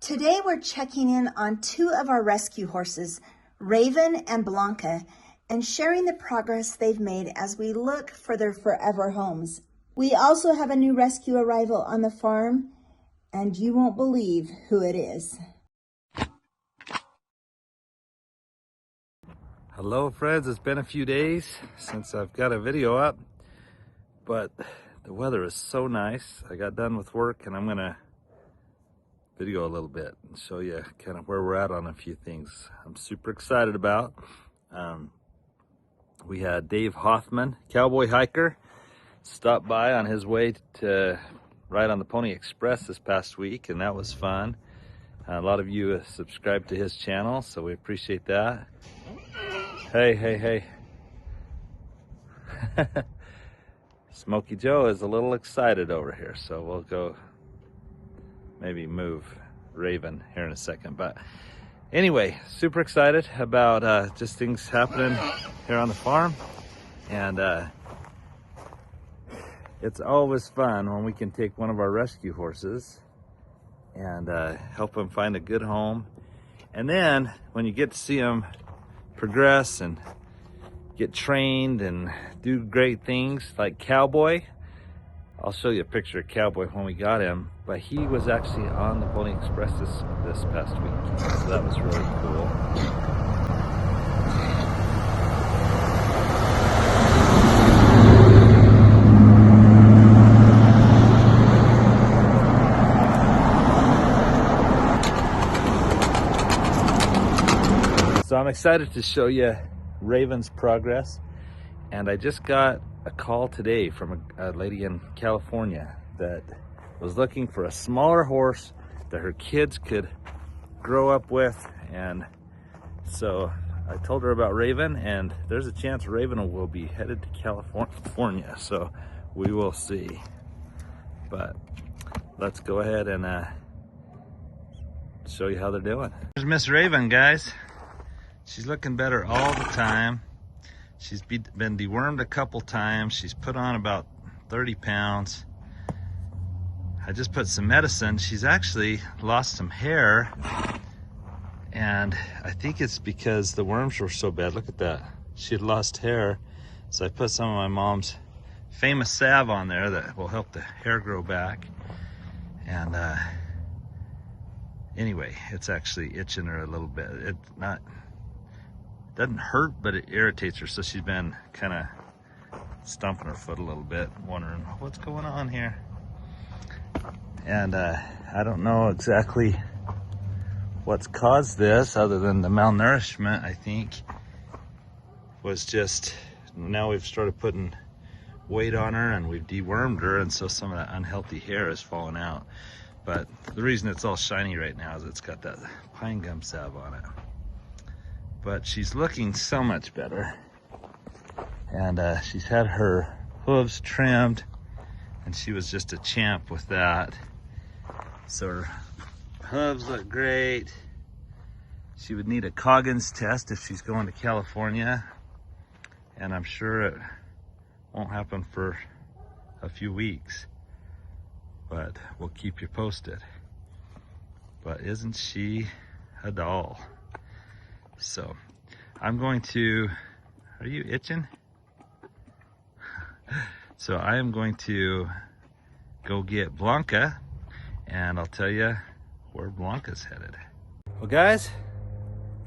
Today we're checking in on two of our rescue horses, Raven and Blanca, and sharing the progress they've made as we look for their forever homes. We also have a new rescue arrival on the farm, and you won't believe who it is. Hello friends, it's been a few days since I've got a video up, but the weather is so nice. I got done with work and I'm gonna video a little bit and show you kind of where we're at on a few things I'm super excited about. We had Dave Hoffman, cowboy hiker, stop by on his way to ride on the Pony Express this past week, and that was fun. A lot of you subscribed to his channel, so we appreciate that. Hey. Smokey Joe is a little excited over here, so we'll go maybe move Raven here in a second. But anyway, super excited about just things happening here on the farm, and it's always fun when we can take one of our rescue horses and help them find a good home. And then when you get to see them progress and get trained and do great things like Cowboy. I'll show you a picture of Cowboy when we got him, but he was actually on the Pony Express this past week, so that was really cool. So I'm excited to show you Raven's progress, and I just got a call today from a lady in California that was looking for a smaller horse that her kids could grow up with, and so I told her about Raven, and there's a chance Raven will be headed to California, so we will see. But let's go ahead and show you how they're doing. Here's Miss Raven, guys. She's looking better all the time. She's been dewormed a couple times. She's put on about 30 pounds. I just put some medicine. She's actually lost some hair, and I think it's because the worms were so bad. Look at that. She had lost hair, so I put some of my mom's famous salve on there that will help the hair grow back. And anyway, it's actually itching her a little bit. Doesn't hurt, but it irritates her, so she's been kind of stomping her foot a little bit, wondering what's going on here. And I don't know exactly what's caused this, other than the malnourishment. I think was just, now we've started putting weight on her and we've dewormed her, and so some of that unhealthy hair is falling out. But the reason it's all shiny right now is it's got that pine gum salve on it. But she's looking so much better, and she's had her hooves trimmed, and she was just a champ with that. So her hooves look great. She would need a Coggins test if she's going to California, and I'm sure it won't happen for a few weeks, but we'll keep you posted. But isn't she a doll? So I'm going to, are you itching? So I am going to go get Blanca, and I'll tell you where Blanca's headed. Well guys,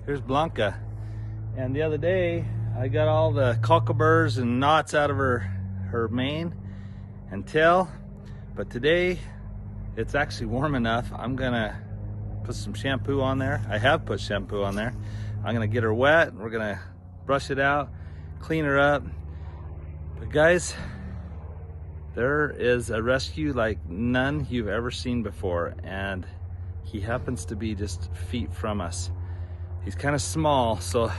here's Blanca. And the other day I got all the cockleburrs and knots out of her mane and tail, but today it's actually warm enough. I'm gonna put some shampoo on there. I have put shampoo on there. I'm gonna get her wet, we're gonna brush it out, clean her up. But guys, there is a rescue like none you've ever seen before, and he happens to be just feet from us. He's kind of small, so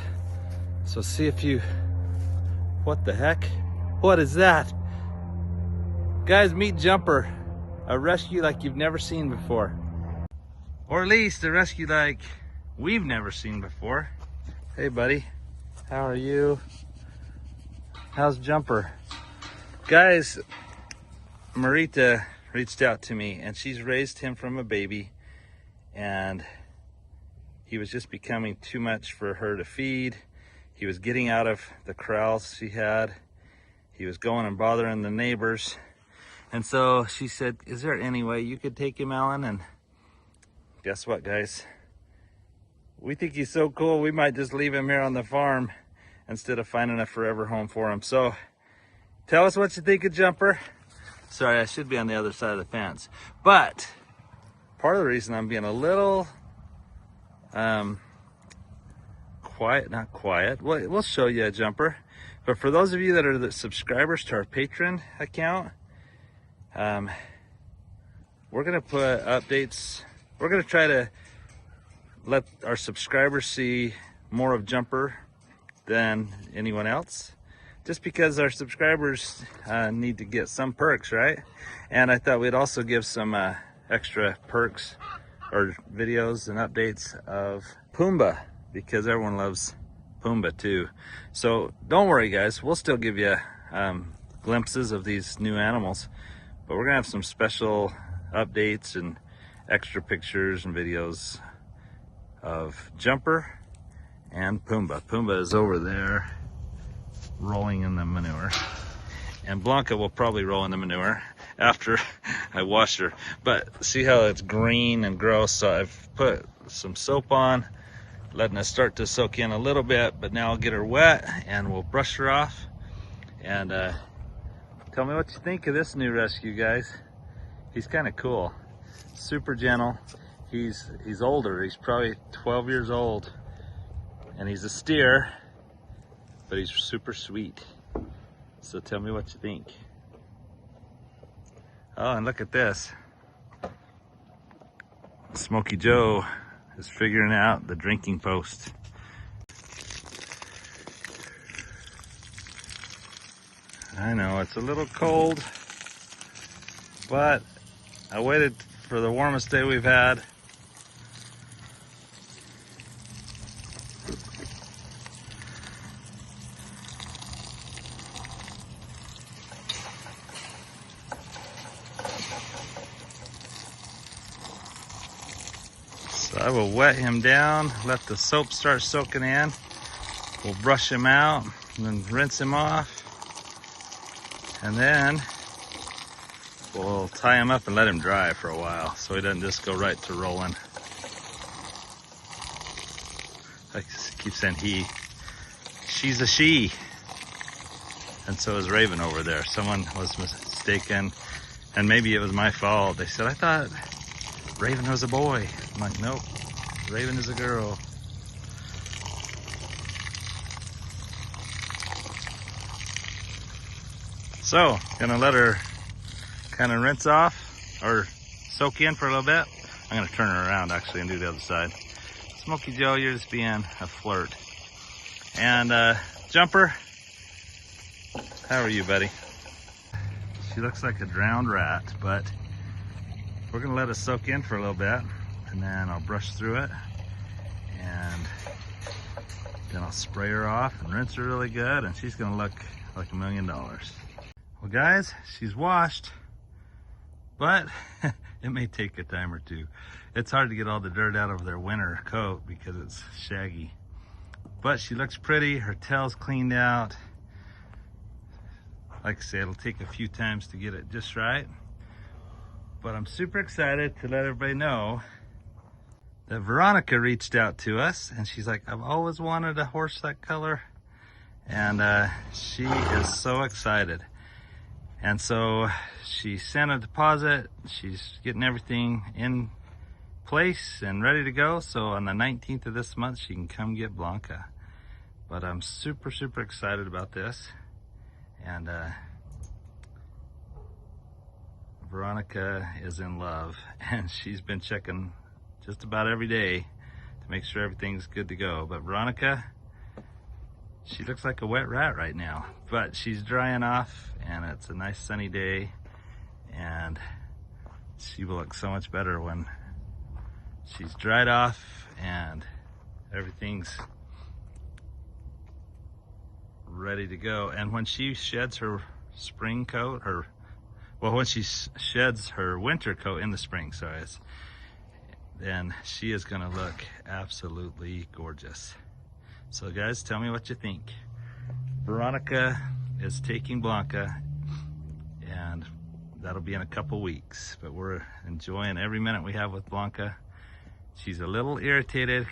see if you, what the heck? What is that? Guys, meet Jumper, a rescue like you've never seen before. Or at least a rescue like we've never seen before. Hey buddy, how are you? How's Jumper? Guys, Marita reached out to me, and she's raised him from a baby, and he was just becoming too much for her to feed. He was getting out of the corrals she had. He was going and bothering the neighbors. And so she said, is there any way you could take him, Alan? And guess what, guys? We think he's so cool, we might just leave him here on the farm instead of finding a forever home for him. So tell us what you think of Jumper. Sorry, I should be on the other side of the fence. But part of the reason I'm being a little quiet, not quiet, we'll show you a Jumper. But for those of you that are the subscribers to our Patreon account, we're gonna put updates. We're gonna try to let our subscribers see more of Jumper than anyone else, just because our subscribers need to get some perks, right? And I thought we'd also give some extra perks or videos and updates of Pumba, because everyone loves Pumba too. So don't worry, guys, we'll still give you glimpses of these new animals, but we're gonna have some special updates and extra pictures and videos of Jumper and Pumba. Pumba is over there rolling in the manure, and Blanca will probably roll in the manure after I wash her. But see how it's green and gross, so I've put some soap on, letting it start to soak in a little bit, but now I'll get her wet and we'll brush her off. And tell me what you think of this new rescue, guys. He's kind of cool, super gentle. He's older, he's probably 12 years old, and he's a steer, but he's super sweet. So tell me what you think. Oh, and look at this. Smokey Joe is figuring out the drinking post. I know it's a little cold, but I waited for the warmest day we've had. So I will wet him down, let the soap start soaking in. We'll brush him out and then rinse him off. And then we'll tie him up and let him dry for a while so he doesn't just go right to rolling. I keep saying he. She's a she. And so is Raven over there. Someone was mistaken, and maybe it was my fault. They said, I thought Raven was a boy. I'm like, nope, Raven is a girl. So, gonna let her kind of rinse off or soak in for a little bit. I'm gonna turn her around actually and do the other side. Smokey Joe, you're just being a flirt. And Jumper, how are you, buddy? She looks like a drowned rat, but we're gonna let it soak in for a little bit, and then I'll brush through it, and then I'll spray her off and rinse her really good, and she's gonna look like $1 million. Well, guys, she's washed, but it may take a time or two. It's hard to get all the dirt out of their winter coat because it's shaggy. But she looks pretty, her tail's cleaned out. Like I say, it'll take a few times to get it just right. But I'm super excited to let everybody know that Veronica reached out to us, and she's like, I've always wanted a horse that color. And she is so excited. And so she sent a deposit. She's getting everything in place and ready to go. So on the 19th of this month, she can come get Blanca. But I'm super, super excited about this. And Veronica is in love, and she's been checking just about every day to make sure everything's good to go. But Veronica, she looks like a wet rat right now, but she's drying off, and it's a nice sunny day, and she will look so much better when she's dried off and everything's ready to go. And when she sheds her spring coat, when she sheds her winter coat in the spring, then she is gonna look absolutely gorgeous. So guys, tell me what you think. Veronica is taking Blanca, and that'll be in a couple weeks, but we're enjoying every minute we have with Blanca. She's a little irritated,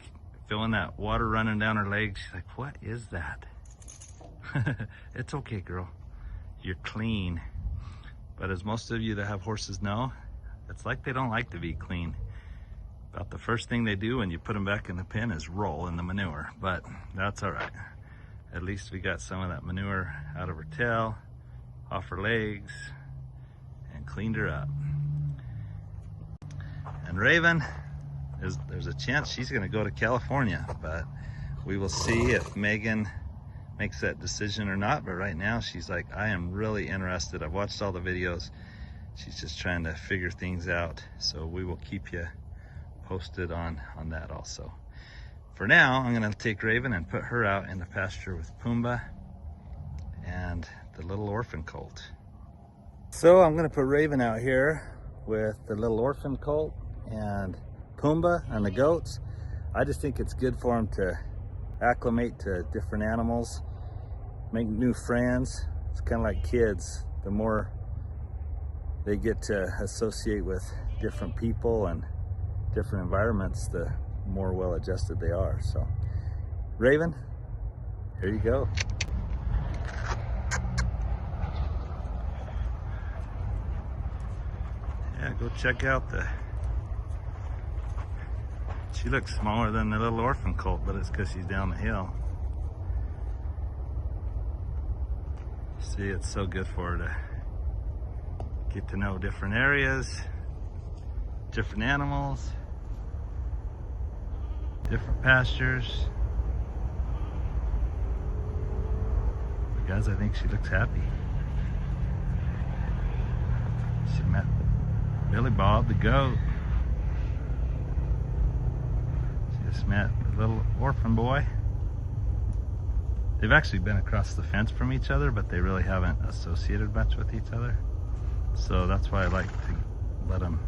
feeling that water running down her legs. She's like, what is that? It's okay, girl. You're clean. But as most of you that have horses know, it's like they don't like to be clean. About the first thing they do when you put them back in the pen is roll in the manure, but that's all right. At least we got some of that manure out of her tail, off her legs, and cleaned her up. And Raven, there's a chance she's gonna go to California, but we will see if Megan makes that decision or not. But right now she's like, I am really interested. I've watched all the videos. She's just trying to figure things out. So we will keep you posted on that also. For now, I'm gonna take Raven and put her out in the pasture with Pumba and the little orphan colt. So I'm gonna put Raven out here with the little orphan colt and Pumba and the goats. I just think it's good for them to acclimate to different animals, make new friends. It's kind of like kids. The more they get to associate with different people and different environments, the more well adjusted they are. So Raven, here you go. Yeah, go check out she looks smaller than the little orphan colt, but it's because she's down the hill. See, it's so good for her to get to know different areas, different animals, different pastures. But guys, I think she looks happy. She met Billy Bob, the goat. She just met the little orphan boy. They've actually been across the fence from each other, but they really haven't associated much with each other. So that's why I like to let them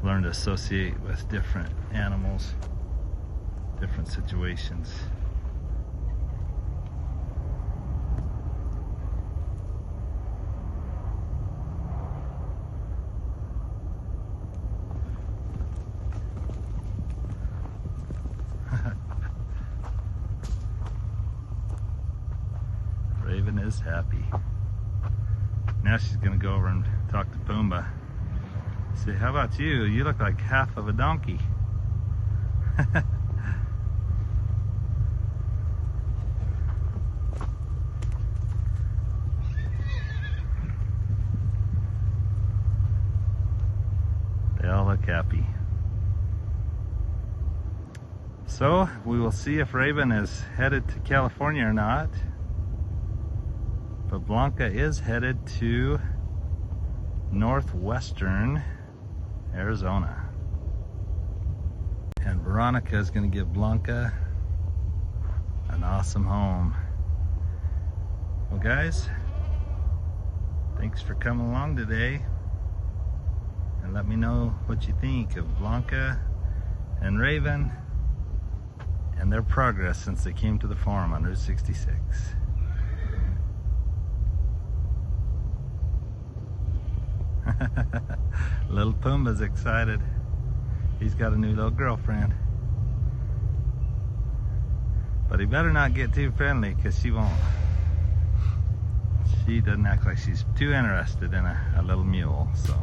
learn to associate with different animals, different situations. Raven is happy. Now she's gonna go over and talk to Pumba. Say, how about you? You look like half of a donkey. They all look happy. So we will see if Raven is headed to California or not. But Blanca is headed to northwestern Arizona. And Veronica is going to give Blanca an awesome home. Well guys, thanks for coming along today. And let me know what you think of Blanca and Raven and their progress since they came to the farm on Route 66. Little Pumba's excited. He's got a new little girlfriend. But he better not get too friendly, because she won't. She doesn't act like she's too interested in a little mule, so.